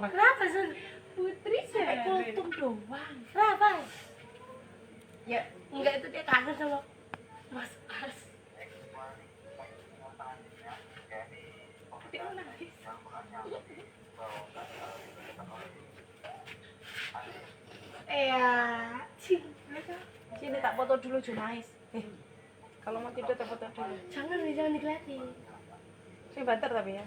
Kenapa Sun? Putri saya kultum doang. Kenapa? Ya, enggak, itu dia kangen sama Mas As. Dia nangis. Sini tak foto dulu Junais. Kalau mau tidur tak foto dulu. Jangan dilihatin. Sini banter tapi ya.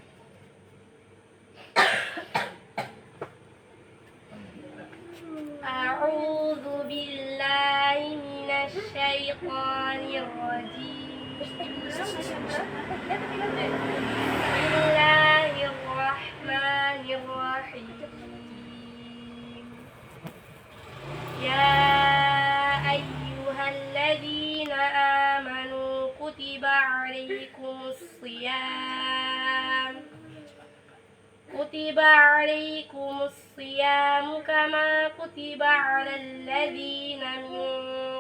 A'udzu billahi minasy syaithanir rajim. Bismillahirrahmanirrahim. Ya ayyuhalladzina amanu kutiba 'alaikumus shiyam. كتب عليكم الصيام كما كتب على الذين من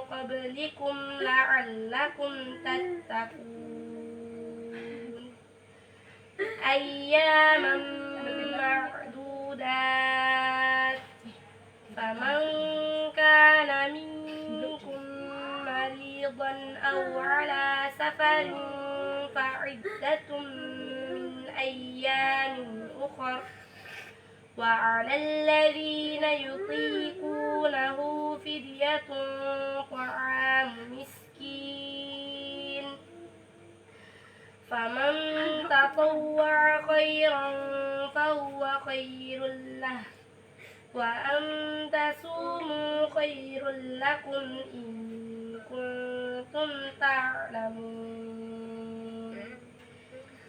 قبلكم لعلكم تتقون أياما معدودات فمن كان منكم مريضا أو على سفر فعدة من أيام أخر وعلى الذين يطيقونه فدية طعام مسكين فمن تطوع خيرا فهو خير له وأن تصوموا خير لكم إن كنتم تعلمون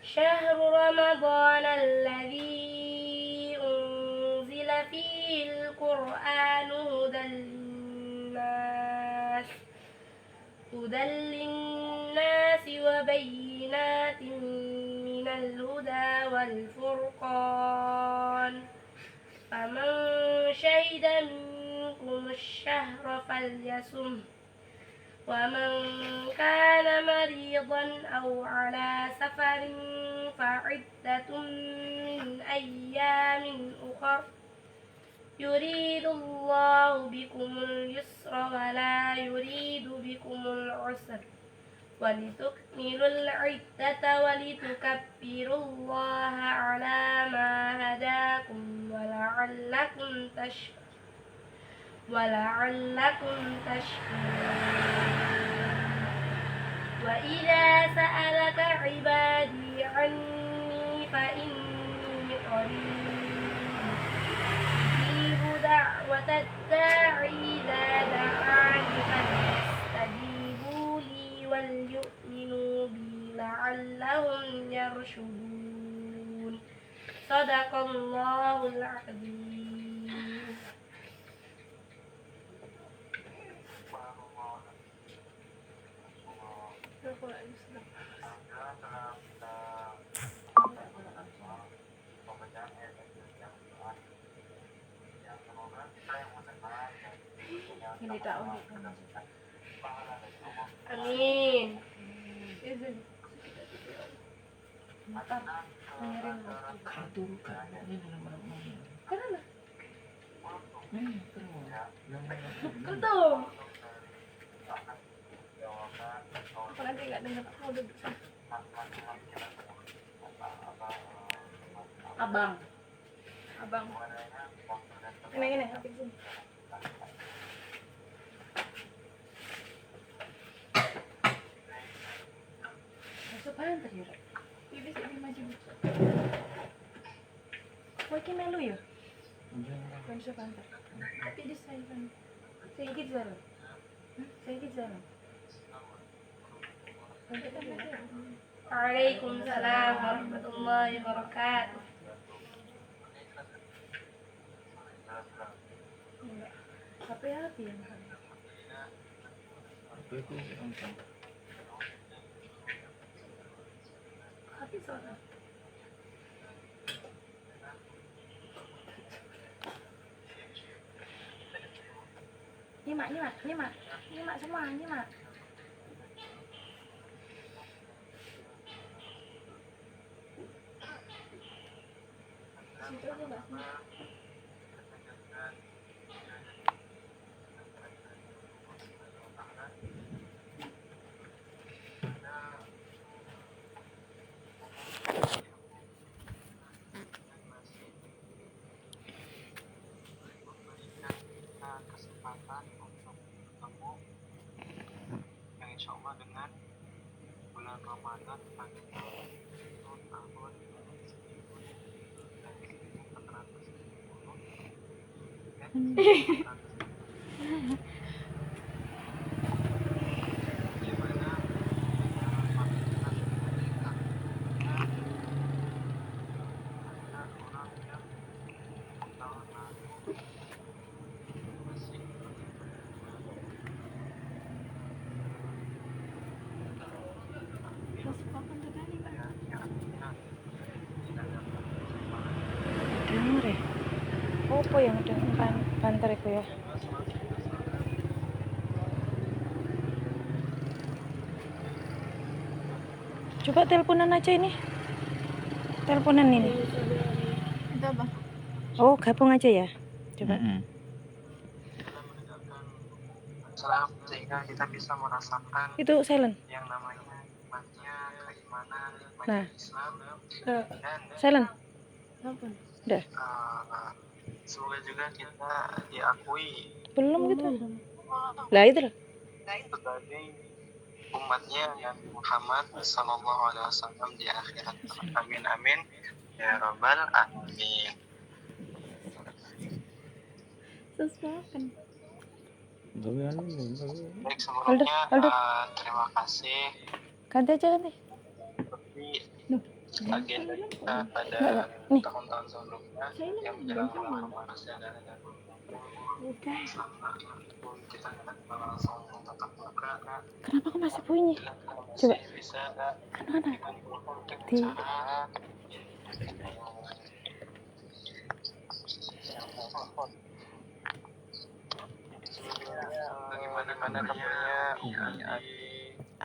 شهر رمضان الذي أنزل فيه القرآن هدى للناس وبينات من الهدى والفرقان فمن شهد منكم الشهر فليصم ومن كان مريضا أو على سفر فعدة من أيام أخر يريد الله بكم اليسر ولا يريد بكم العسر ولتكملوا العدة ولتكبروا الله على ما هداكم ولعلكم تشكرون وإذا سألك عبادي عني فإني قريب أجيب دعوة الداع إذا دعاني فليستجيبوا لي وليؤمنوا بي لعلهم يرشدون صدق الله العظيم. Ini tak unik. Amin. Izin. Mata mengirim kartu kan ini dalam mana? Kenapa? Kartu. Apa nanti nggak dengar aku duduk. Abang. Ini habisin. Apaan tadi? Bibis ini maju. Makin melu ya? Bukan sepantar. Tapi di saya kan. Sedikit jalan. Sedikit jalan. Nanti kan lagi. Waalaikumsalam warahmatullahi wabarakatuh. Apa ya lebih yang habis orang. Nyimak semua, nyimak. Situ aja Mbak. Kesempatan untuk bertemu yang insya Allah dengan bulan Ramadan pada tahun 1470 Dengar ya? Apa yang udah banter itu ya? Coba teleponan aja ini. Teleponan ini. Itu apa? Oh, gabung aja ya. Coba. Islam, sehingga kita bisa merasakan Itu silent. yang namanya nikmatnya keimanan, Nah. Islam dan Silent. Apa? Udah. semoga juga kita diakui Belum gitu. Lah itu loh. sebagai umatnya Nabi Muhammad Sallallahu Alaihi Wasallam di akhirat. Amin amin ya robbal alamin. Sesuatu. Baik, sebelumnya terima kasih. Ganti aja ganti. Seperti agenda kita pada tahun-tahun sebelumnya yang menjelang bulan Ramadan dan kita langsung tetap buka. Kenapa kok masih bunyi? Coba. Bisa Mana? Di. Bagaimana kabarnya?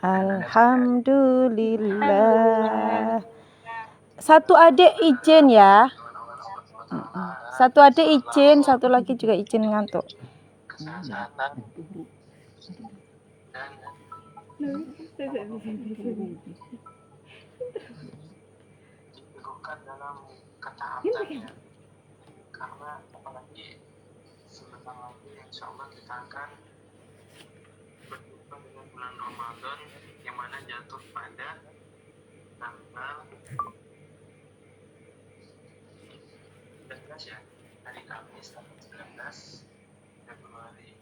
Alhamdulillah. Satu adik izin ya. Satu adik izin, satu lagi juga izin ngantuk. Kesehatan dan diteguhkan dalam ketaatan, karena apalagi sebentar lagi insya Allah kita akan berjumpa dengan bulan Ramadan yang mana jatuh pada tanggal 19 ya, hari Kamis tanggal 19 Februari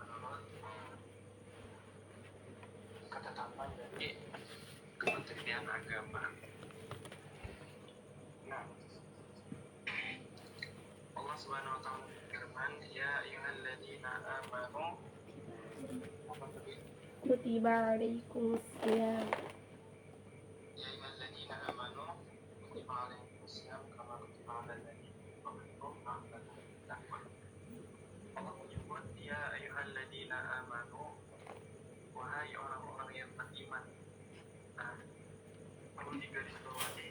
menurut ketetapan dari Kementerian Agama. Nah, Allah Subhanahu wa taala berfirman, ya ayyuhalladzina amanu Kutiba alaikumusiyam. ya ayyuhalladzina amanu kutiba alaikumusiyam kama kutiba alal ladzina min qablikum la'allakum tattaqun. Allah menyebut ya ayyuhalladzina amanu, wahai orang-orang yang beriman. Nah, perlu digarisbawahi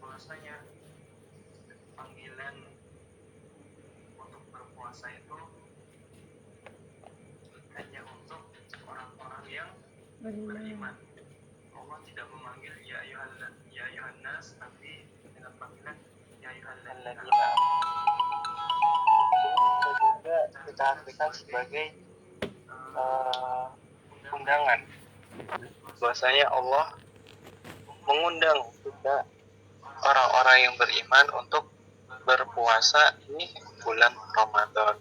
bahwasanya panggilan untuk berpuasa itu hanya untuk orang-orang yang beriman. Allah tidak memanggil ya ayyuhan nas, tapi dengan panggilan ya ayyuhalladzina. Juga kita artikan sebagai undangan. Bahwasanya Allah mengundang kita orang-orang yang beriman untuk berpuasa di bulan Ramadan.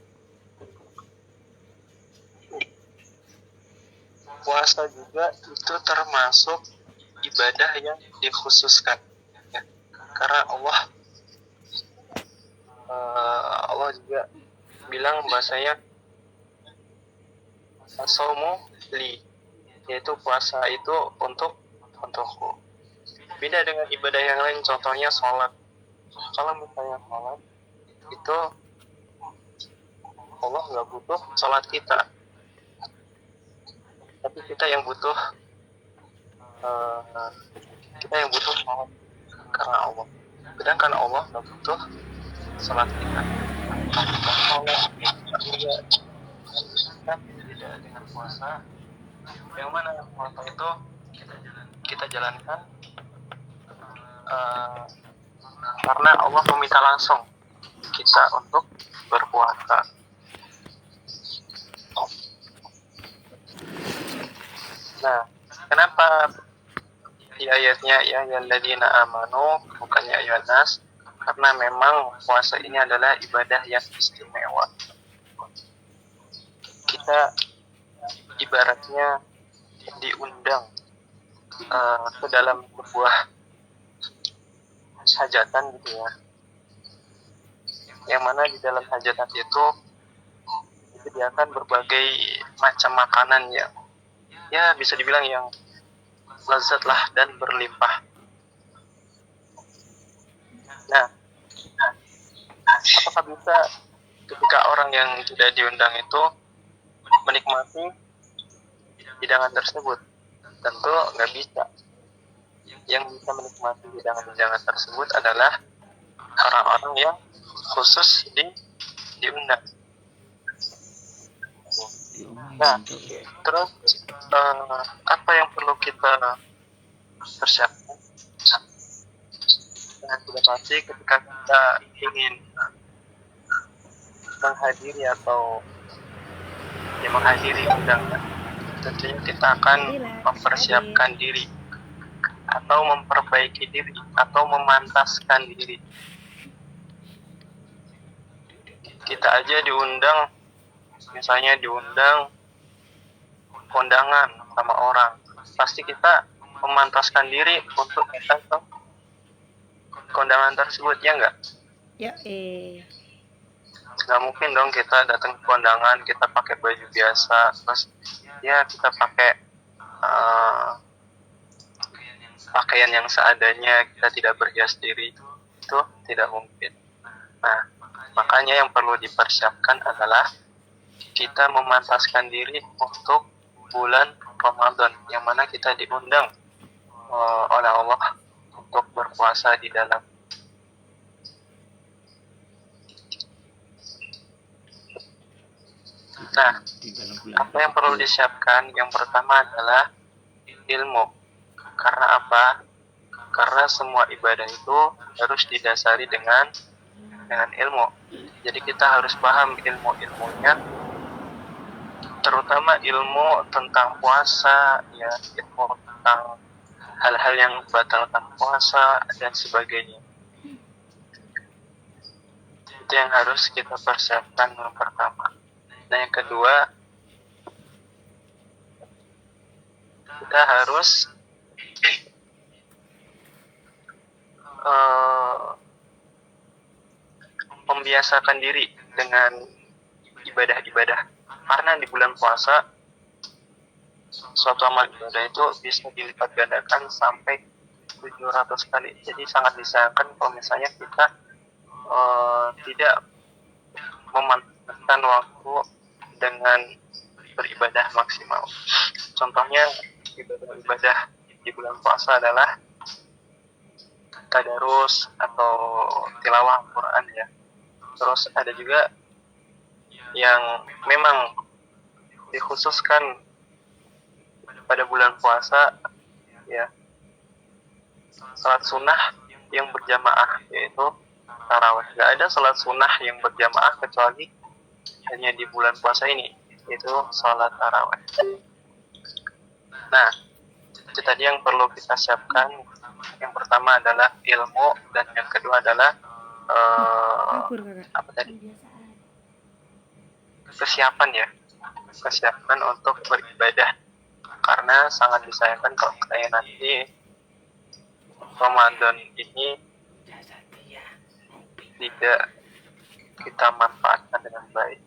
Puasa juga itu termasuk ibadah yang dikhususkan, ya. Karena Allah juga bilang bahasanya as-shaumu li, yaitu puasa itu untukku. Beda dengan ibadah yang lain, contohnya sholat. Kalau misalnya sholat itu Allah nggak butuh sholat kita, tapi kita yang butuh sholat karena Allah. Sedangkan Allah nggak butuh sholat kita. Allah juga beda dengan puasa, yang mana puasa itu kita jalankan karena Allah meminta langsung kita untuk berpuasa. Nah, kenapa di ayatnya ya ayyuhalladzina amanu bukannya ayyuhan nas? Karena memang puasa ini adalah ibadah yang istimewa. Kita ibaratnya diundang ke dalam sebuah hajatan gitu ya, yang mana di dalam hajatan itu disediakan berbagai macam makanan yang ya bisa dibilang yang lezat lah dan berlimpah. Nah, apakah bisa ketika orang yang tidak diundang itu menikmati hidangan tersebut? Tentu nggak bisa. Yang bisa menikmati hidangan-hidangan tersebut adalah orang-orang yang khusus diundang. Nah, terus apa yang perlu kita persiapkan? Nah, sudah pasti ketika kita ingin menghadiri atau menghadiri undangan, tentunya kita akan mempersiapkan diri atau memperbaiki diri atau memantaskan diri. Kita aja diundang, misalnya diundang kondangan sama orang, pasti kita memantaskan diri untuk datang ke kondangan tersebut, ya enggak? Ya, Nggak mungkin dong kita datang ke kondangan kita pakai baju biasa, terus ya kita pakai pakaian yang seadanya, kita tidak berhias diri, itu tidak mungkin. Nah, makanya yang perlu dipersiapkan adalah kita memantaskan diri untuk bulan Ramadan, yang mana kita diundang oleh Allah untuk berpuasa di dalam. Nah, apa yang perlu disiapkan? Yang pertama adalah ilmu. Karena apa? Karena semua ibadah itu harus didasari dengan ilmu. Jadi kita harus paham ilmu-ilmunya, terutama ilmu tentang puasa, ya, ilmu tentang hal-hal yang membatalkan puasa dan sebagainya. Itu yang harus kita persiapkan yang pertama. Nah, yang kedua, kita harus membiasakan diri dengan ibadah-ibadah. Karena di bulan puasa, suatu amal ibadah itu bisa dilipat gandakan sampai 700 kali. Jadi sangat disayangkan kalau misalnya kita tidak memanfaatkan waktu dengan beribadah maksimal. Contohnya ibadah di bulan puasa adalah tadarus atau tilawah Al-Quran, ya. Terus ada juga yang memang dikhususkan pada bulan puasa, ya, salat sunnah yang berjamaah, yaitu tarawih. Gak ada salat sunnah yang berjamaah kecuali hanya di bulan puasa ini, yaitu salat tarawih. Nah, itu tadi yang perlu kita siapkan. Yang pertama adalah ilmu, dan yang kedua adalah apa tadi? Kesiapan, ya. Kesiapan untuk beribadah. Karena sangat disayangkan kalau kayak nanti Ramadan ini tidak kita manfaatkan dengan baik.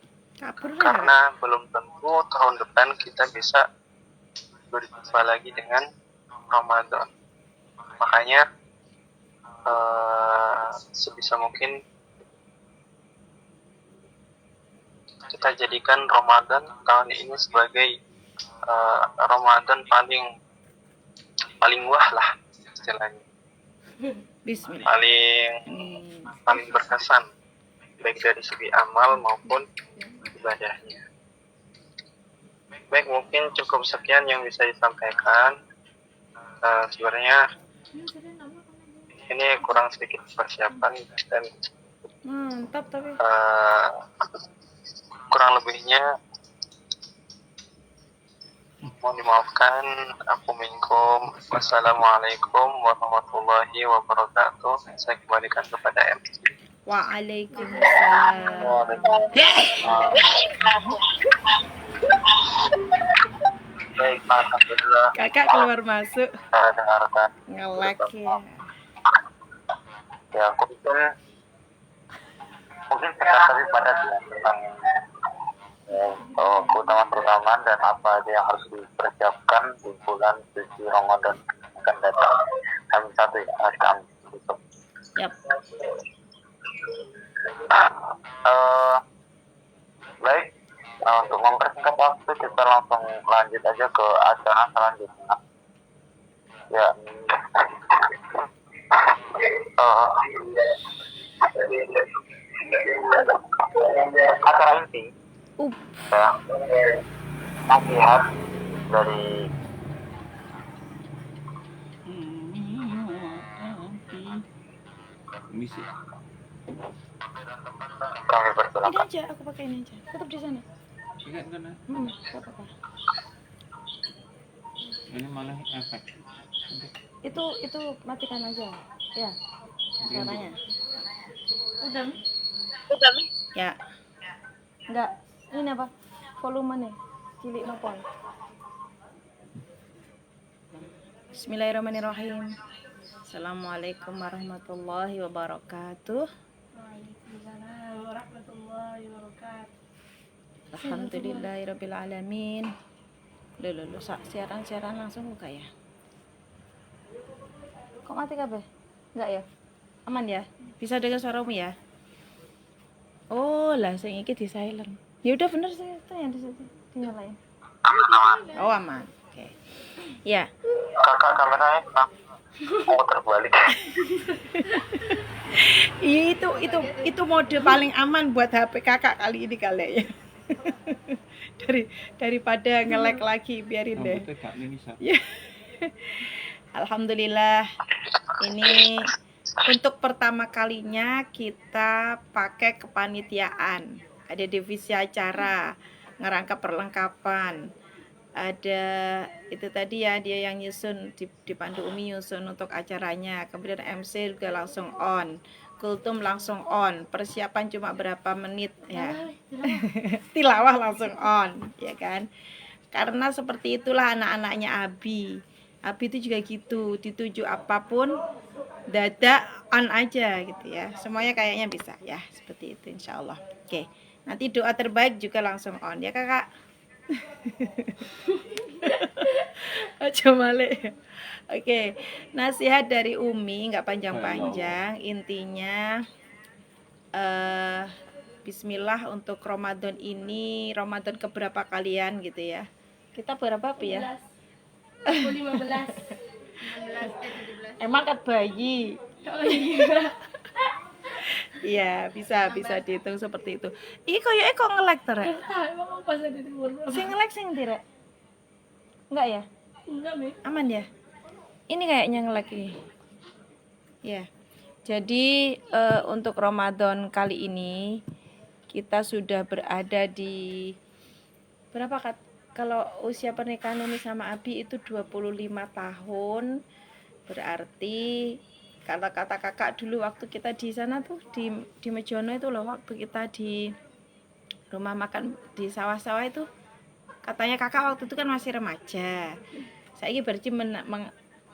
Karena belum tentu tahun depan kita bisa berjumpa lagi dengan Ramadan. Makanya sebisa mungkin kita jadikan Ramadan tahun ini sebagai Ramadan paling wah lah istilahnya. Bismillah. Paling berkesan baik dari segi amal maupun ibadahnya. Baik, mungkin cukup sekian yang bisa disampaikan. Sebenarnya ini kurang sedikit persiapan dan Mantap tapi. Kurang lebihnya mohon dimaafkan. Aku minkum. Wassalamualaikum warahmatullahi wabarakatuh. Saya kembalikan kepada M. Waalaikumsalam. Baik, alhamdulillah. Kakak keluar masuk. Saya dengarkan. Ngelek ya. Ya, aku mungkin sekat tadi pada tentang keutamaan dan apa aja yang harus dipersiapkan di bulan suci Ramadan akan datang. Kami satu ya, hari Kamis besok. Yap. Baik, untuk mempersingkat waktu kita langsung lanjut aja ke acara selanjutnya. Ya. Acara inti ya, nasihat dari misi. kami Ini persilakan. aja, aku pakai ini aja. Tetap di sana. Ingat kan? Gak apa-apa. Ini malah efek. Itu matikan aja. Ya. Suaranya. Udah. Ya. Enggak. Ini apa? Volumenya. Cilik nopol. Bismillahirrahmanirrahim. Assalamualaikum warahmatullahi wabarakatuh. Waalaikumsalam warahmatullahi wabarakatuh. Alhamdulillahirabbil alamin. Loh, siaran langsung buka ya. Kok mati kabeh? Enggak ya? Aman ya? Bisa dengar suaramu ya? Oh, lah sing iki di silent. Ya udah bener sih itu yang di situ dinyalain. Oh, aman. Oke. Ya. Kakak kameranya mau terbalik. Iya itu mode paling aman buat HP kakak kali ini kali ya. Daripada nge-lag lagi biarin deh. Rambutnya gak ini satu. Ya. Alhamdulillah ini untuk pertama kalinya kita pakai kepanitiaan. Ada divisi acara, ngerangkap perlengkapan. Ada itu tadi ya, dia yang nyusun dipandu Umi nyusun untuk acaranya. Kemudian MC juga langsung on. Kultum langsung on. Persiapan cuma berapa menit ya. Tilawah langsung on, ya kan? Karena seperti itulah anak-anaknya Abi. Abi itu juga gitu, dituju apapun dadak on aja gitu ya. Semuanya kayaknya bisa ya, seperti itu insyaallah. Oke. Nanti doa terbaik juga langsung on ya kakak. Aja male. Oke, nasihat dari Umi nggak panjang-panjang. Intinya Bismillah untuk Ramadan ini, Ramadan keberapa kalian gitu ya? Kita berapa ya? 15. Emang kan bayi. Oh iya. Iya, bisa dihitung seperti itu. Ih, koyoke kok nge-lag to, Rek? Emang pas ada di umur berapa? Sing nge-lag sing ndi, Rek? Enggak ya? Enggak, Mi. Aman ya? Ini kayaknya nge-lag ini. Ya. Jadi untuk Ramadan kali ini kita sudah berada di berapa Kak? Kalau usia pernikahan Umi sama Abi itu 25 tahun. Berarti kalau kata kakak dulu waktu kita di sana tuh di Mejono itu loh, waktu kita di rumah makan di sawah-sawah itu, katanya kakak waktu itu kan masih remaja. Saya ini berarti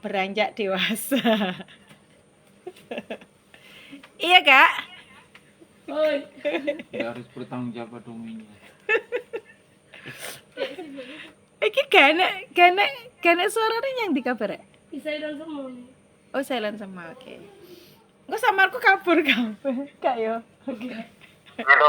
beranjak dewasa. Iya kak. Oi. Nggak harus bertanggung jawab Uminya. Iki gana suaranya yang di kabar. Bisa dan semua. Oh silent sama, oke. Gue sama aku kabur kak yo. Oke. Gitu.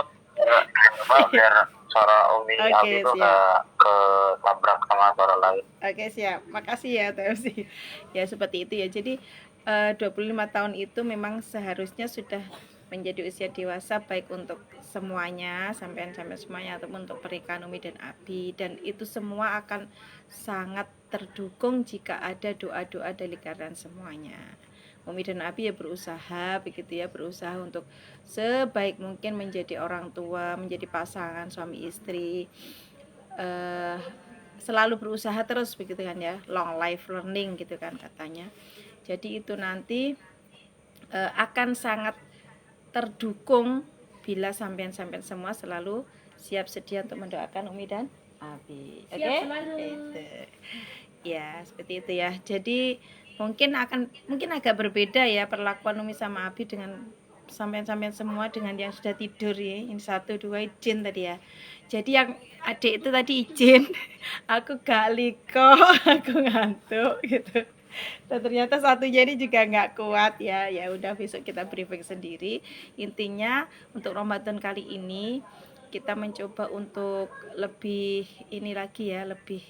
Biar suara Umi Oke, Abi itu siap. ke labrak sama suara lain. Oke siap, makasih ya TFC. Ya seperti itu ya. Jadi 25 tahun itu memang seharusnya sudah menjadi usia dewasa baik untuk semuanya, sampai semuanya ataupun untuk pernikahan Umi dan Abi, dan itu semua akan sangat terdukung jika ada doa-doa dari kalian semuanya. Umi dan Abi ya berusaha begitu ya, berusaha untuk sebaik mungkin menjadi orang tua, menjadi pasangan suami istri, selalu berusaha terus begitu kan ya, long life learning gitu kan katanya. Jadi itu nanti akan sangat terdukung bila sampean-sampean semua selalu siap sedia untuk mendoakan Umi dan Abi. Oke? Siap selalu. Itu. Ya, seperti itu ya. Jadi mungkin agak berbeda ya perlakuan Umi sama Abi dengan sampean-sampean semua dengan yang sudah tidur ya. Ini 1 2 izin tadi ya. Jadi yang adik itu tadi izin, aku gak liko, aku ngantuk gitu. Dan ternyata satunya ini juga nggak kuat ya. Ya udah besok kita briefing sendiri. Intinya untuk Ramadan kali ini kita mencoba untuk lebih ini lagi ya, lebih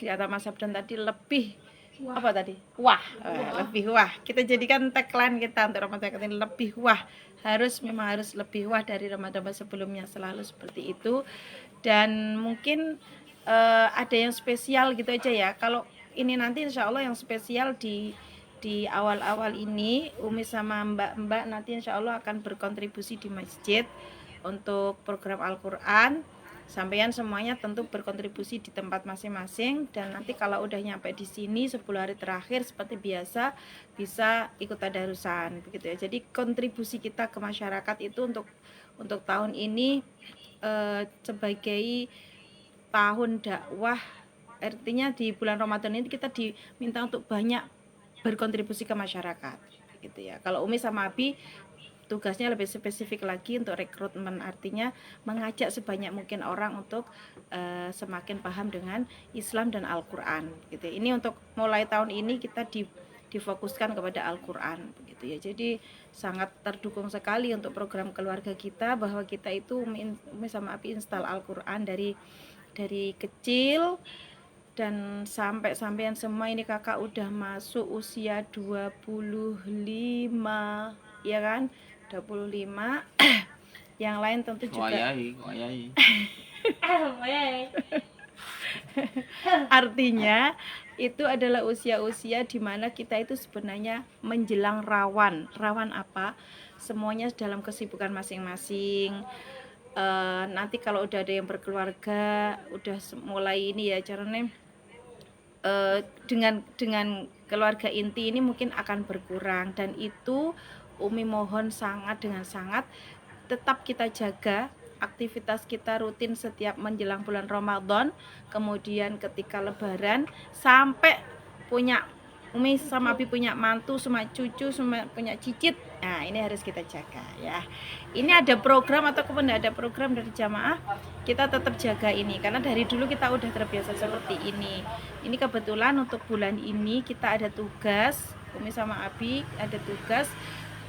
kata Mas Abdan tadi, lebih Wah. apa tadi? Wah, lebih wah. Kita jadikan tagline kita untuk Ramadan kali ini, lebih wah. Memang harus lebih wah dari Ramadan sebelumnya, selalu seperti itu. Dan mungkin ada yang spesial gitu aja ya. Kalau ini nanti insya Allah yang spesial di awal-awal ini Umi sama mbak-mbak nanti insya Allah akan berkontribusi di masjid untuk program Al-Quran. Sampean semuanya tentu berkontribusi di tempat masing-masing, dan nanti kalau udah nyampe di sini 10 hari terakhir seperti biasa bisa ikut tadarusan begitu ya. Jadi kontribusi kita ke masyarakat itu untuk tahun ini sebagai tahun dakwah. Artinya di bulan Ramadan ini kita diminta untuk banyak berkontribusi ke masyarakat gitu ya. Kalau Umi sama Abi tugasnya lebih spesifik lagi untuk rekrutmen, artinya mengajak sebanyak mungkin orang untuk semakin paham dengan Islam dan Al-Quran gitu ya. Ini untuk mulai tahun ini kita difokuskan kepada Al-Quran begitu ya. Jadi sangat terdukung sekali untuk program keluarga kita, bahwa kita itu Umi sama Abi install Al-Quran dari kecil. Dan sampean semua ini kakak udah masuk usia 25 ya kan, 25. Yang lain tentu juga Wayai. artinya itu adalah usia-usia di mana kita itu sebenarnya menjelang rawan apa, semuanya dalam kesibukan masing-masing. Nanti kalau udah ada yang berkeluarga, udah mulai ini ya caranya, dengan keluarga inti ini mungkin akan berkurang, dan itu Umi mohon dengan sangat tetap kita jaga aktivitas kita rutin setiap menjelang bulan Ramadan, kemudian ketika Lebaran, sampai punya Umi sama Abi punya mantu, semua cucu, semua punya cicit. Nah ini harus kita jaga ya. Ini ada program ataupun tidak ada program dari jamaah, kita tetap jaga ini, karena dari dulu kita udah terbiasa seperti ini. Ini kebetulan untuk bulan ini kita ada tugas, Umi sama Abi ada tugas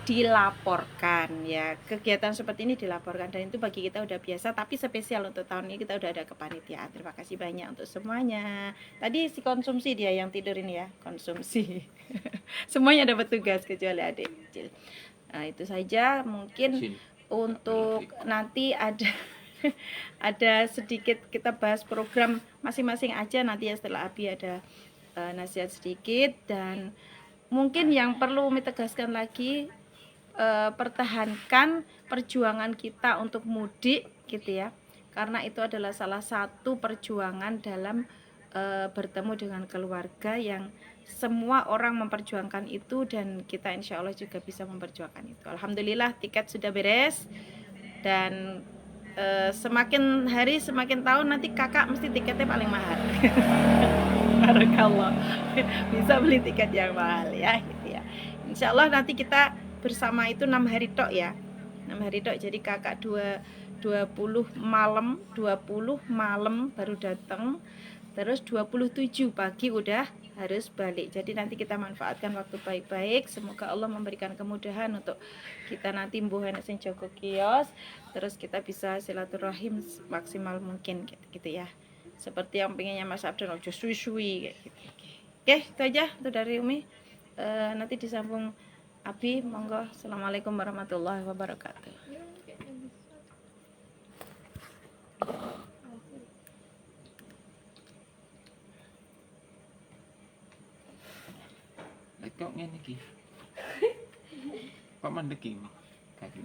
dilaporkan ya, kegiatan seperti ini dilaporkan, dan itu bagi kita udah biasa. Tapi spesial untuk tahun ini kita udah ada kepanitiaan. Terima kasih banyak untuk semuanya. Tadi si konsumsi dia yang tidur ini ya, konsumsi. Semuanya dapat tugas kecuali adik kecil. Nah itu saja mungkin untuk nanti ada sedikit kita bahas program masing-masing aja nanti ya, setelah Abi ada nasihat sedikit. Dan mungkin yang perlu Umi tegaskan lagi, pertahankan perjuangan kita untuk mudik gitu ya, karena itu adalah salah satu perjuangan dalam bertemu dengan keluarga yang semua orang memperjuangkan itu, dan kita insya Allah juga bisa memperjuangkan itu. Alhamdulillah tiket sudah beres, dan semakin hari semakin tahun nanti kakak mesti tiketnya paling mahal. Barakallah, bisa beli tiket yang mahal ya gitu ya. Insya Allah nanti kita bersama itu 6 hari tok ya. 6 hari tok, jadi kakak 20 malam baru datang. Terus 27 pagi udah harus balik. Jadi nanti kita manfaatkan waktu baik-baik. Semoga Allah memberikan kemudahan untuk kita nanti mbuh enek sing jaga kios. Terus kita bisa silaturahim maksimal mungkin gitu ya. Seperti yang pengennya Mas Abdul, ojo suwi-suwi kayak gitu. Oke, itu aja itu dari Umi. Nanti disambung Abi, monggo. Assalamualaikum warahmatullahi wabarakatuh. Kok ngene iki? Kok mandek iki?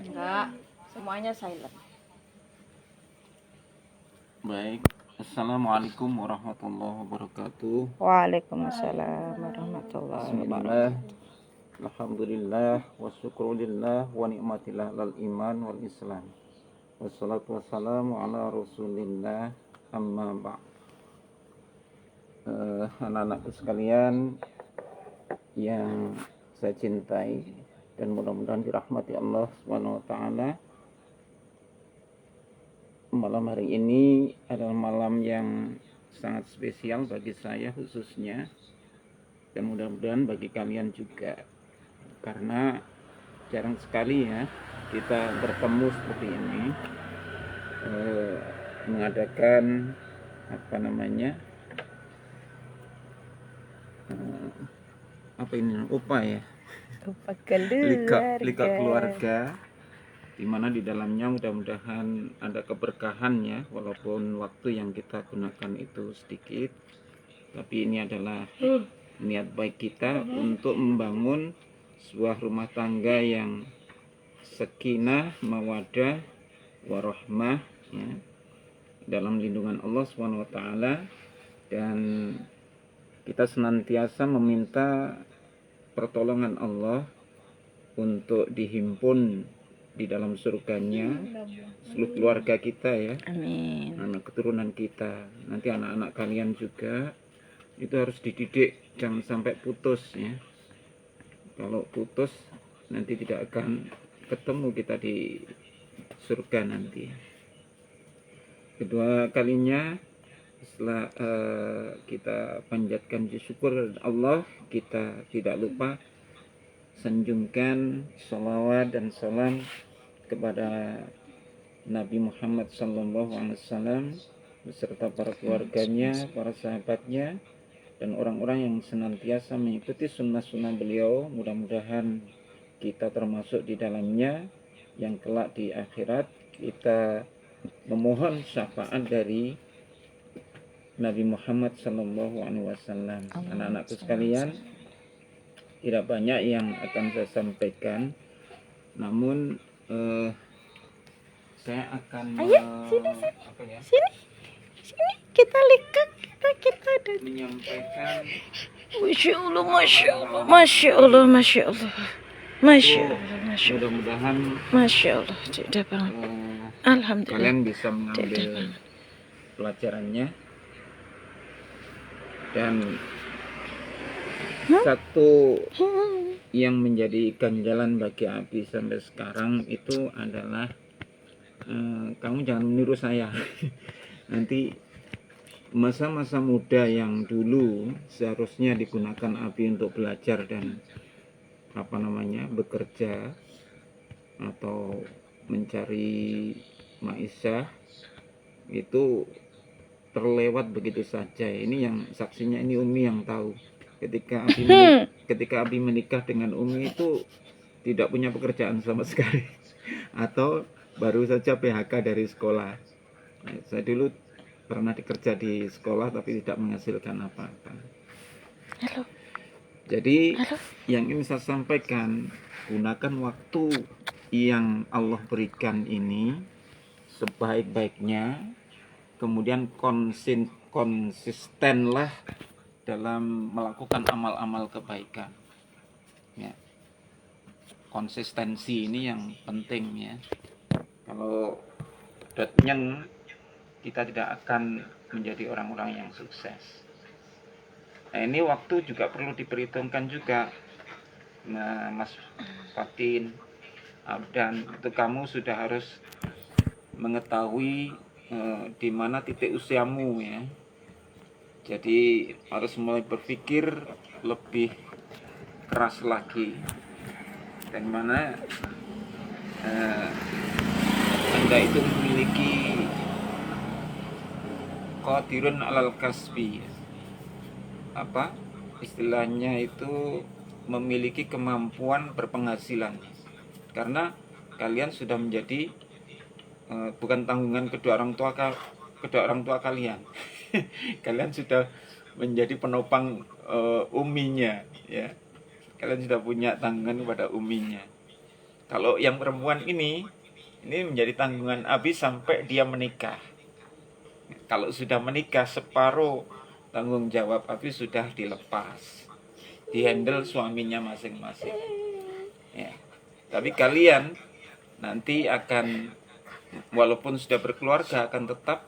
Enggak, semuanya silent. Baik. Assalamualaikum warahmatullahi wabarakatuh. Waalaikumsalam warahmatullahi Bismillah. Alhamdulillah wa syukrulillah wa ni'matillah lal iman wal islam. Wassalatu wassalamu ala rasulillah amma ba'd. Anak-anakku sekalian yang saya cintai dan mudah-mudahan dirahmati Allah Subhanahu wa taala. Malam hari ini adalah malam yang sangat spesial bagi saya khususnya, dan mudah-mudahan bagi kalian juga, karena jarang sekali ya kita bertemu seperti ini, mengadakan upaya lika keluarga, di mana di dalamnya mudah-mudahan ada keberkahan ya, walaupun waktu yang kita gunakan itu sedikit, tapi ini adalah niat baik kita untuk membangun sebuah rumah tangga yang sakinah, mawadah, warahmah ya, dalam lindungan Allah Subhanahu wa taala, dan kita senantiasa meminta pertolongan Allah untuk dihimpun di dalam surganya seluruh keluarga kita ya. Amin. Anak keturunan kita, nanti anak-anak kalian juga itu harus dididik, jangan sampai putus ya. Kalau putus nanti tidak akan ketemu kita di surga nanti. Kedua kalinya setelah kita panjatkan syukur Allah, kita tidak lupa sanjungkan salawat dan salam kepada Nabi Muhammad SAW beserta para keluarganya, para sahabatnya, dan orang-orang yang senantiasa mengikuti sunnah-sunnah beliau. Mudah-mudahan kita termasuk di dalamnya, yang kelak di akhirat kita memohon syafaat dari Nabi Muhammad SAW. Anak-anakku sekalian, tidak banyak yang akan saya sampaikan, namun saya akan Sini kita lihat kita ada. menyampaikan Masya Allah, Masya Allah, Masya Allah, Masya Allah, Masya Allah, Masya Allah, mudah-mudahan Masya Allah, tidak banget. Alhamdulillah. kalian bisa mengambil pelajarannya. Dan satu yang menjadi ganjalan bagi Abi sampai sekarang itu adalah kamu jangan meniru saya. Nanti masa-masa muda yang dulu seharusnya digunakan Abi untuk belajar dan bekerja atau mencari maisha, itu terlewat begitu saja. Ini yang saksinya ini Umi yang tahu. Ketika Abi menikah dengan Umi itu tidak punya pekerjaan sama sekali, atau baru saja PHK dari sekolah. Nah, saya dulu pernah dikerja di sekolah tapi tidak menghasilkan apa-apa. Jadi yang ingin saya sampaikan, gunakan waktu yang Allah berikan ini sebaik-baiknya, kemudian konsistenlah dalam melakukan amal-amal kebaikan ya. Konsistensi ini yang penting ya. Kalau datang kita tidak akan menjadi orang-orang yang sukses. Nah, ini waktu juga perlu diperhitungkan juga. Mas Fatin, Abdan, itu kamu sudah harus mengetahui di mana titik usiamu ya. Jadi harus mulai berpikir lebih keras lagi, dan mana Anda itu memiliki qadirun alal kasbi, apa istilahnya itu, memiliki kemampuan berpenghasilan, karena kalian sudah menjadi bukan tanggungan kedua orang tua kalian. Kalian sudah menjadi penopang uminya ya. Kalian sudah punya tanggungan kepada uminya. Kalau yang perempuan ini menjadi tanggungan Abi sampai dia menikah. Kalau sudah menikah, separuh tanggung jawab Abi sudah dilepas, dihandle suaminya masing-masing ya. Tapi kalian nanti akan, walaupun sudah berkeluarga, akan tetap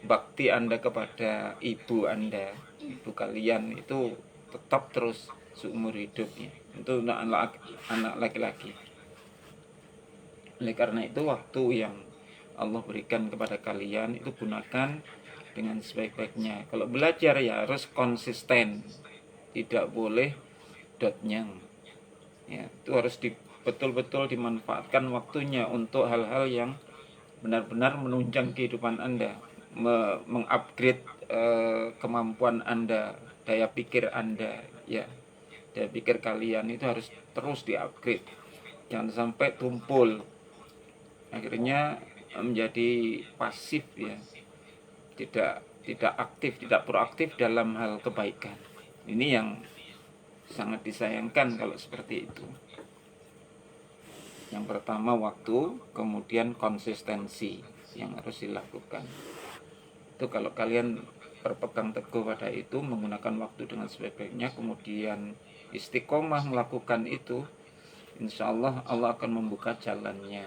bakti Anda kepada ibu Anda, ibu kalian itu tetap terus seumur hidupnya. Itu anak laki-laki. Oleh karena itu, waktu yang Allah berikan kepada kalian itu gunakan dengan sebaik-baiknya. Kalau belajar ya harus konsisten, tidak boleh dotnyang ya. Itu harus betul-betul dimanfaatkan waktunya untuk hal-hal yang benar-benar menunjang kehidupan Anda, mengupgrade kemampuan Anda, daya pikir Anda ya. Daya pikir kalian itu harus terus diupgrade, jangan sampai tumpul akhirnya menjadi pasif ya, tidak aktif, tidak proaktif dalam hal kebaikan. Ini yang sangat disayangkan kalau seperti itu. Yang pertama waktu, kemudian konsistensi yang harus dilakukan. Itu kalau kalian berpegang teguh pada itu, menggunakan waktu dengan sebaik-baiknya, kemudian istiqomah melakukan itu, insya Allah Allah akan membuka jalannya.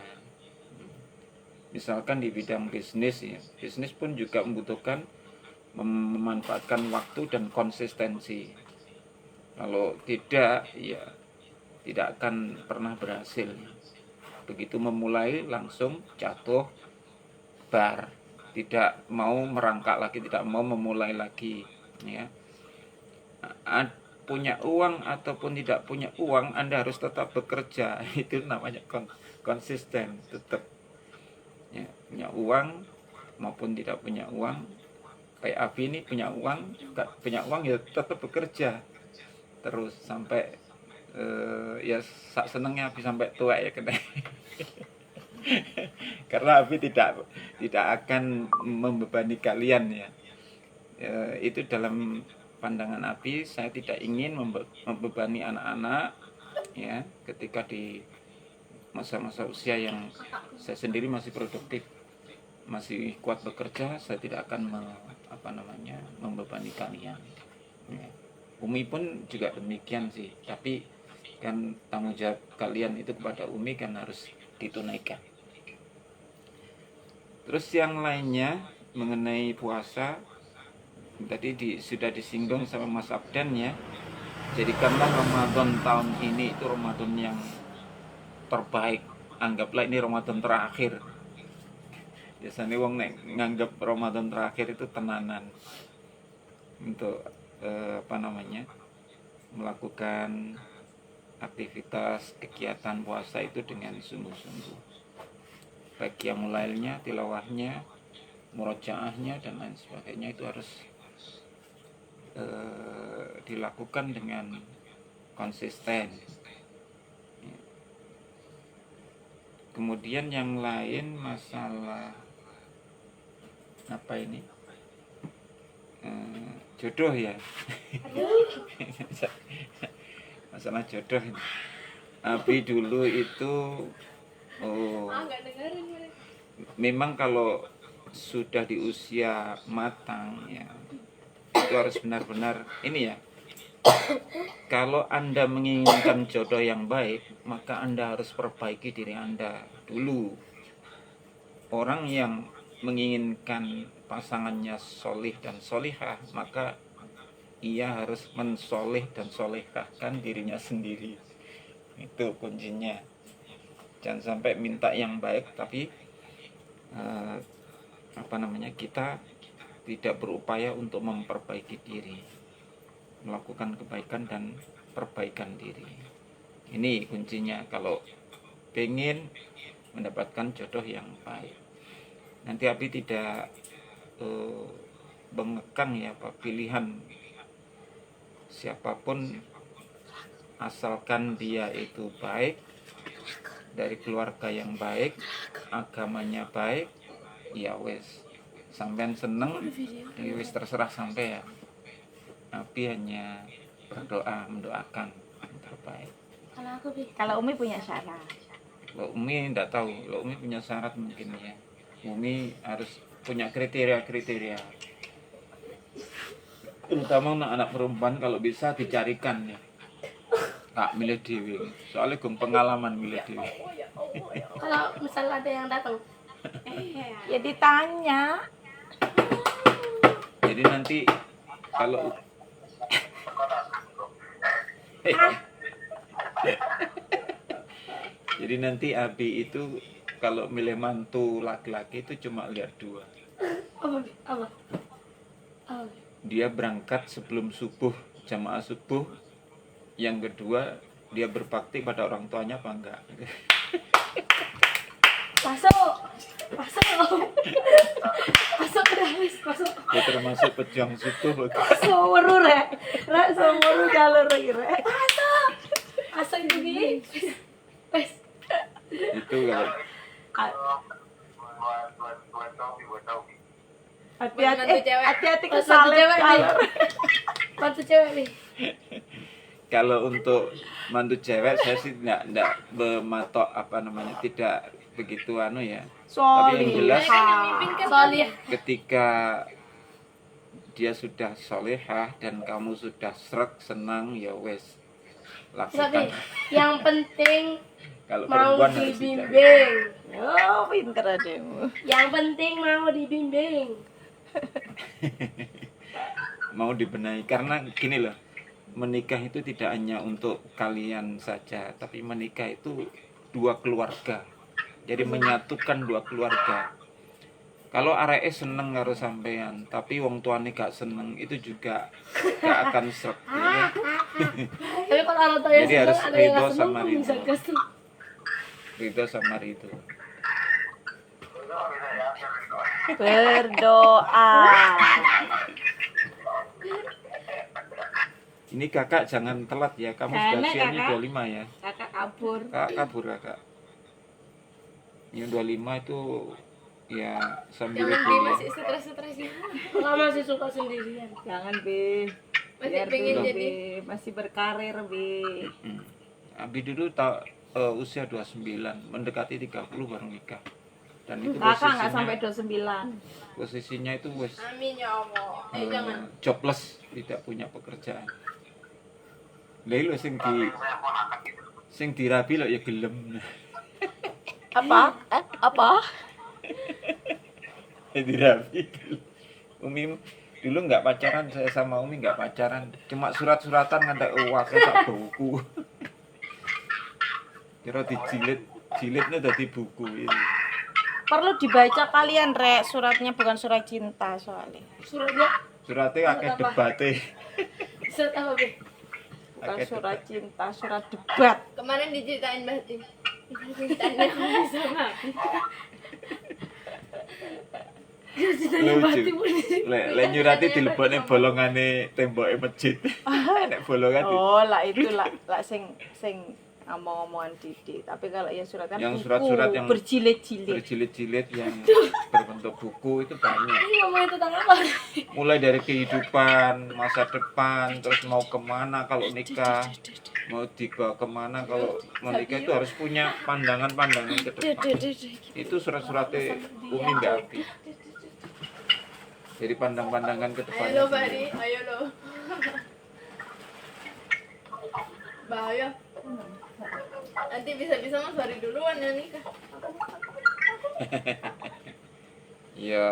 Misalkan di bidang bisnis ya, bisnis pun juga membutuhkan memanfaatkan waktu dan konsistensi. Kalau tidak ya tidak akan pernah berhasil. Begitu memulai langsung jatuh bar, tidak mau merangkak lagi, tidak mau memulai lagi ya. Punya uang ataupun tidak punya uang, Anda harus tetap bekerja. Itu namanya konsisten, tetap ya, punya uang maupun tidak punya uang. Kayak Abi ini punya uang, gak punya uang ya tetap bekerja terus sampai ya sak senengnya Abi sampai tua ya kena. Karena Abi tidak akan membebani kalian ya. Itu dalam pandangan Abi, saya tidak ingin membebani anak-anak ya, ketika di masa-masa usia yang saya sendiri masih produktif, masih kuat bekerja, saya tidak akan membebani kalian ya. Umi pun juga demikian sih, tapi kan tanggung jawab kalian itu kepada Umi kan harus ditunaikan. Terus yang lainnya mengenai puasa, tadi sudah disinggung sama Mas Abdan ya. Jadikanlah Ramadan tahun ini itu Ramadan yang terbaik. Anggaplah ini Ramadan terakhir. Biasanya wong nganggap Ramadan terakhir itu tenanan untuk melakukan aktivitas kegiatan puasa itu dengan sungguh-sungguh, baik yang mulainya, tilawahnya, murojaahnya dan lain sebagainya, itu harus dilakukan dengan konsisten. Kemudian yang lain masalah jodoh ya. Masalah jodoh ini. Abi dulu itu memang kalau sudah di usia matang ya, itu harus benar-benar ini ya. Kalau Anda menginginkan jodoh yang baik, maka Anda harus perbaiki diri Anda dulu. Orang yang menginginkan pasangannya solih dan solihah, maka ia harus mensoleh dan solehahkan dirinya sendiri. Itu kuncinya. Jangan sampai minta yang baik tapi kita tidak berupaya untuk memperbaiki diri, melakukan kebaikan dan perbaikan diri. Ini kuncinya kalau pengen mendapatkan jodoh yang baik. Nanti Abi tidak mengekang ya Pak, pilihan siapapun asalkan dia itu baik, dari keluarga yang baik, agamanya baik, ya wes sampean seneng ya wes terserah sampean. Abi hanya berdoa, mendoakan yang terbaik. Kalau aku Bi, Kalau Umi punya syarat. Lo Umi enggak tahu, lo Umi punya syarat mungkin ya. Umi harus punya kriteria-kriteria. Terutama anak perempuan kalau bisa dicarikan ya. Kak milih dewi. Soalnya gue pengalaman milih dewi. kalau misalnya ada yang datang, Ya ditanya. Jadi nanti kalau jadi nanti Abi itu kalau milih mantu laki-laki itu cuma lihat dua. apa Bi? Apa? Apa Bi? Dia berangkat sebelum subuh, jamaah subuh. Yang kedua, dia berbakti pada orang tuanya apa enggak. Masuk udah wis masuk. Dia termasuk pejuang subuh. Seweru rek seweru jalur rek. Masuk itu Bi. Wes. Itu kalau Hati-hati Mantu kesalip cewek, Bi. kalau Mantu cewek Bi. kalau untuk mantu cewek saya sih enggak bermatok tidak begitu ya. Tapi yang jelas Soalnya ketika dia sudah solehah dan kamu sudah srek senang ya wes Tapi lakukan. yang penting Kalau mau perempuan harus dicari. dibimbing. oh pinter ademu. Yang penting mau dibimbing. Mau dibenahi karena gini loh, menikah itu tidak hanya untuk kalian saja, tapi menikah itu dua keluarga. Jadi menyatukan dua keluarga. Kalau arek seneng karo sampean, tapi wong tuane gak seneng, itu juga gak akan srek. Ya. Tapi kalau orang tua yang Jadi harus seneng, ada yang ridho nggak seneng, sama kok bisa ridho. kesel. Ridho sama ridho. Berdoa. Ini kakak jangan telat ya, kamu sudah Enak, siangnya Kakak. 25 ya. Kakak kabur. Kakak kabur kakak. Ini 25 itu ya sambil Jangan Bi, kuliah. masih stres-stres ya. Kalau masih suka sendirian. Jangan Bi. Masih Biar pengen dulu, jadi. Bi. Masih berkarir Bi. Abi dulu usia 29, mendekati 30 baru nikah. Dan itu Kakak nggak posisinya, sampai 29. posisinya itu wes Amin ya Allah. Jangan. jobless, tidak punya pekerjaan. Lha lho sing dirabi lho ya gelem. Apa? Apa? Dirabi. Umi dulu nggak pacaran, saya sama Umi nggak pacaran, cuma surat-suratan ngantek uwake sak buku. Kira jilidnya dari buku ini. Perlu dibaca kalian rek, suratnya bukan surat cinta soalnya. Suratnya akeh debate. Surat apa Bi? Bukan Akeh surat cinta, surat debat. Kemarin diceritain Bahti. Ceritanya kamu sama. Lucu. Lek nyurati dilebokne bolongane temboke masjid. Nek bolongan Oh, lah itu lah sing ngomong-ngomongan Didi. Tapi kalau yang surat kan Yang buku, surat-surat yang berjilid-jilid. berjilid-jilid yang berbentuk buku itu banyak. Ini ngomongin tentang apa? Mulai dari kehidupan, masa depan, terus mau kemana kalau nikah, mau dibawa kemana kalau mau nikah itu harus punya pandangan-pandangan ke depan. Itu surat-suratnya Umi nggak habis. Jadi pandang-pandangan ke depan. Ayo lo Bahti, ayo lo. Bahaya. Nanti bisa-bisa Mas Bari duluan yang nikah. Ya,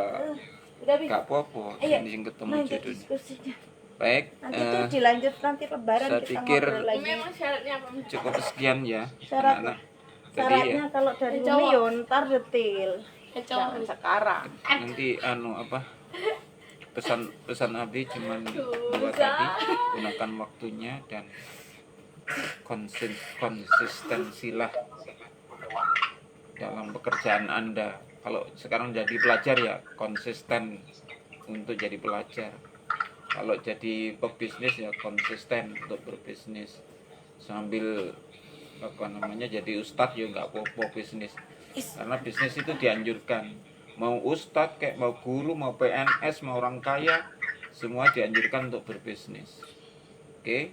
Udah Bi. gak apa-apa. Ayo. Ini yang ketemu Lanjut jodohnya. diskusinya. Baik, Nanti tuh dilanjut nanti lebaran saya kita pikir ngobrol lagi. Memang syaratnya apa? cukup sekian ya Syarat- anak-anak. Jadi Syaratnya ya, kalau dari Cowok. Umi yo ntar detail. Cowok. Jangan sekarang. nanti pesan Abi cuman dua tadi, gunakan waktunya dan konsistensilah dalam pekerjaan Anda. Kalau sekarang jadi pelajar ya konsisten untuk jadi pelajar. Kalau jadi pebisnis ya konsisten untuk berbisnis. Sambil jadi ustadz ya nggak apa-apa bisnis. Karena bisnis itu dianjurkan. Mau ustadz kayak mau guru, mau PNS, mau orang kaya, semua dianjurkan untuk berbisnis. Oke.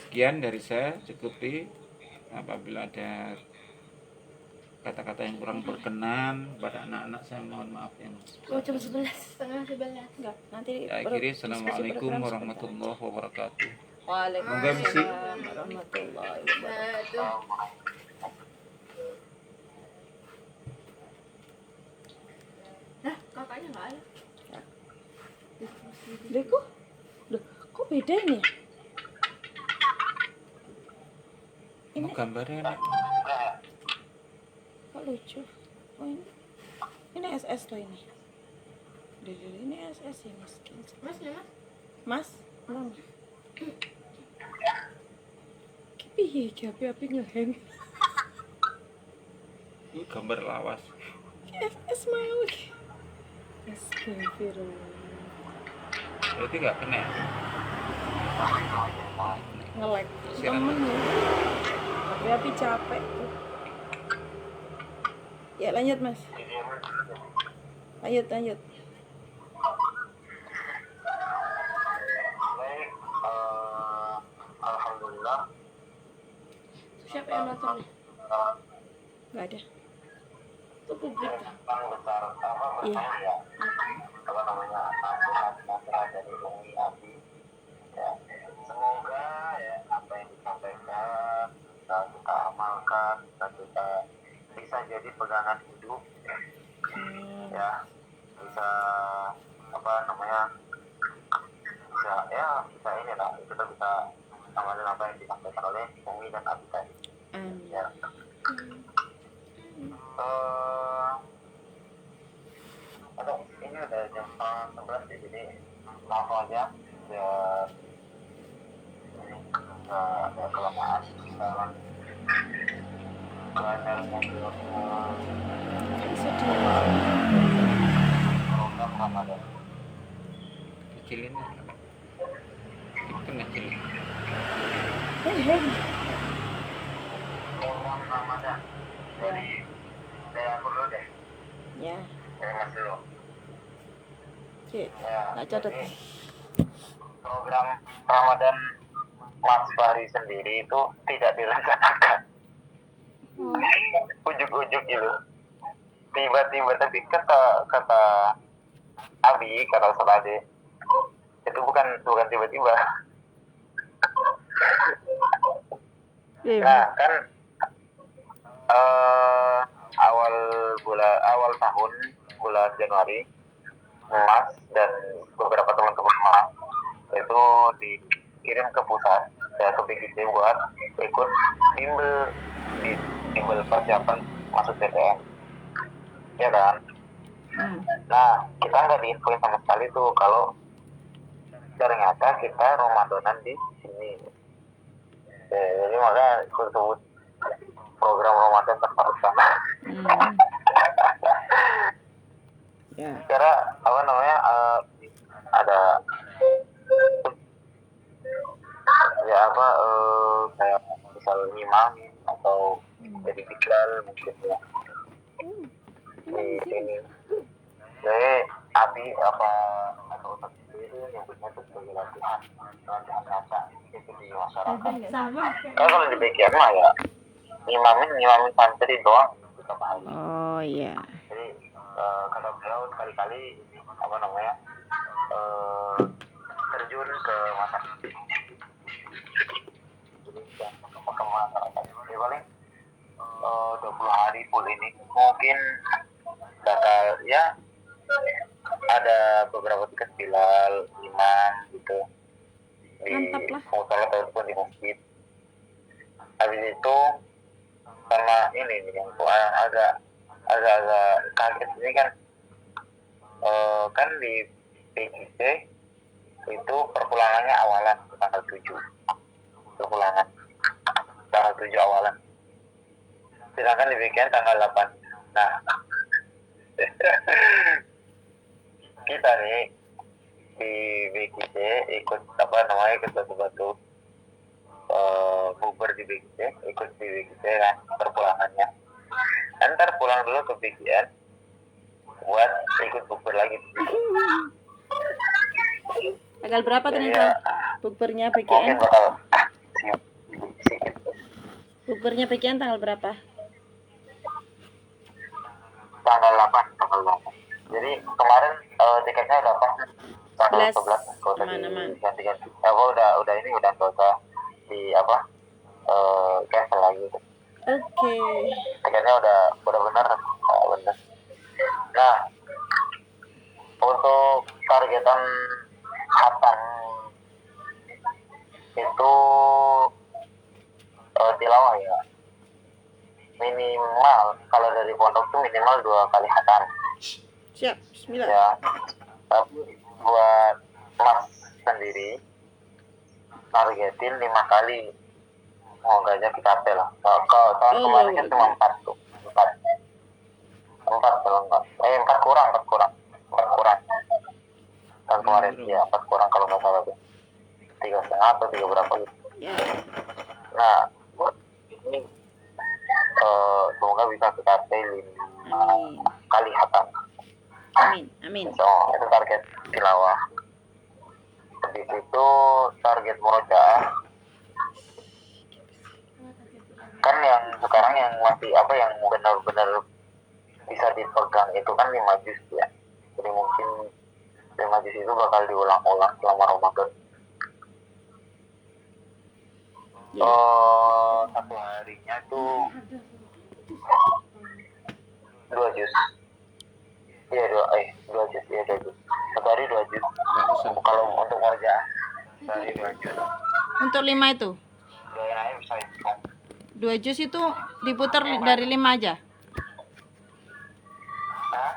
Sekian dari saya, cukupi. Apabila ada kata-kata yang kurang berkenan pada anak-anak, saya mohon maaf ya. Oh, jam 11:30. Enggak, nanti Ya, akhiri assalamualaikum warahmatullahi wabarakatuh. Waalaikumsalam warahmatullahi wabarakatuh. Aduh. Nah, kakaknya nggak ada. Loh, kok beda ini ya? Ini gambarnya enak. Kok lucu? Oh ini SS tuh ini. Ini SS ya mas. Mas, ya mas? Mas, belum. Piye iki api ngeheng. Ini gambar lawas. SS mau iki. Astagfirullah. Berarti nggak kena ya? Nge-lag Siaran. temen ya. Api capek tuh. Ya lanjut mas. Lanjut. Baik, alhamdulillah. Siapa yang nonton nih? Gak ada. Itu publik kan? Iya. Nasihat dari Umi Abi. Ya, semoga ya apa yang disampaikan bisa kita amalkan, bisa jadi pegangan hidup. Ya, bisa bisa inilah kita bisa amalin apa yang disampaikan oleh Umi dan Abi tadi. Ya. Aduh, ini udah jam 11 ya, jadi maaf aja ya nggak kelamaan sekarang belajar ngobrol program Ramadan. Kecilin ya. Itu ngecilin. Program Ramadan dari aku dulu deh, Ya. dari Mas dulu. Cik, Ya, nggak catat. jadi program Ramadan Mas Fahri sendiri itu tidak direncanakan. Ujuk-ujuk gitu. Tiba-tiba, tapi kata Abi, kata Salade, itu bukan tiba-tiba. Nah, kan awal tahun bulan Januari, Mas dan beberapa teman-teman Mas itu dikirim ke pusat ya ke PGC buat ikut bimbel persiapan masuk PTN, ya kan? Nah, kita nggak diinfoin sama sekali tuh kalau ternyata kita Ramadanan di sini. Jadi makanya disebut program Ramadan tanpa rencana. Ya. Karena ada kayak misal ngimamin atau jadi pikir mungkin ya di sini. Jadi Abi atau Ustaz itu nyebutnya itu sebagai latihan kaca itu di masyarakat. Sama. Kalau di bagian mah ya ngimamin santri doang kita pahami. Oh iya. Jadi kata beliau sekali-kali terjun ke masyarakat. Jadi ke masyarakat. Jadi paling 20 hari full ini mungkin bakal ya ada beberapa tugas Bilal, imam gitu di Mantap lah. musola ataupun di masjid. Habis itu sama ini nih yang agak kaget ini kan, kan di PJJ itu perpulangannya awalan tanggal 7, perpulangan tanggal 7 awalan, sedangkan di weekend tanggal 8. Nah kita nih di BKJ ikut ikut batu-batu bubur di BKJ, ikut di BKJ kan perpulangannya. Ntar pulang dulu ke BKN buat ikut bubur lagi. Tanggal berapa Iya. ternyata bukbernya Mungkin PGN? bakal sedikit. Bukbernya PGN tanggal berapa? Tanggal 8. Jadi kemarin tiketnya udah pas tanggal 11. 11 kalau tadi Aman. ganti-ganti. Udah ini udah nggak usah di cancel lagi. Oke. Tiketnya udah benar. Nah, untuk targetan khatam itu tilawah ya, minimal kalau dari pondok tuh minimal 2 kali khatam Siap. Bismillah. ya. Tapi buat mas sendiri targetin 5 kali, semoga aja kita apel lah. Kalau tahun kemarin kan cuma 4 tuh, 4 kalau enggak 4 kurang tahun kemarin ya, 4 kurang kalau nggak salah tuh 3,5 atau 3 berapa gitu. Ya. Nah buat ini semoga bisa kita apel 5 Amin. kali khatam. Amin. So, itu target tilawah. Habis itu target murojaah. Kan yang sekarang yang masih yang benar-benar bisa dipegang itu kan 5 juz ya. Jadi mungkin 5 juz itu bakal diulang-ulang selama Ramadan. Ya. Satu harinya tuh 2 juz. Iya 2 juz. Satu hari 2 juz. Nggak usah. Kalau untuk murojaah dari 2 juz. Untuk 5 itu. Doain aja bisa hitung. 2 juz itu diputar dari 5 aja. Hah?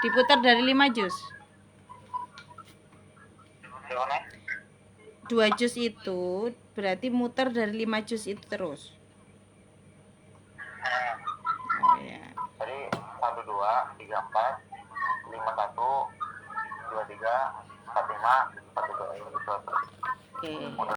Diputar dari 5 juz. Gimana? 2 juz itu berarti muter dari 5 juz itu terus. Oh ya. Jadi 1, 2, 3, 4, 5, 1, 2, 3, 4, 5, 1, 2, 1, 2. Oke.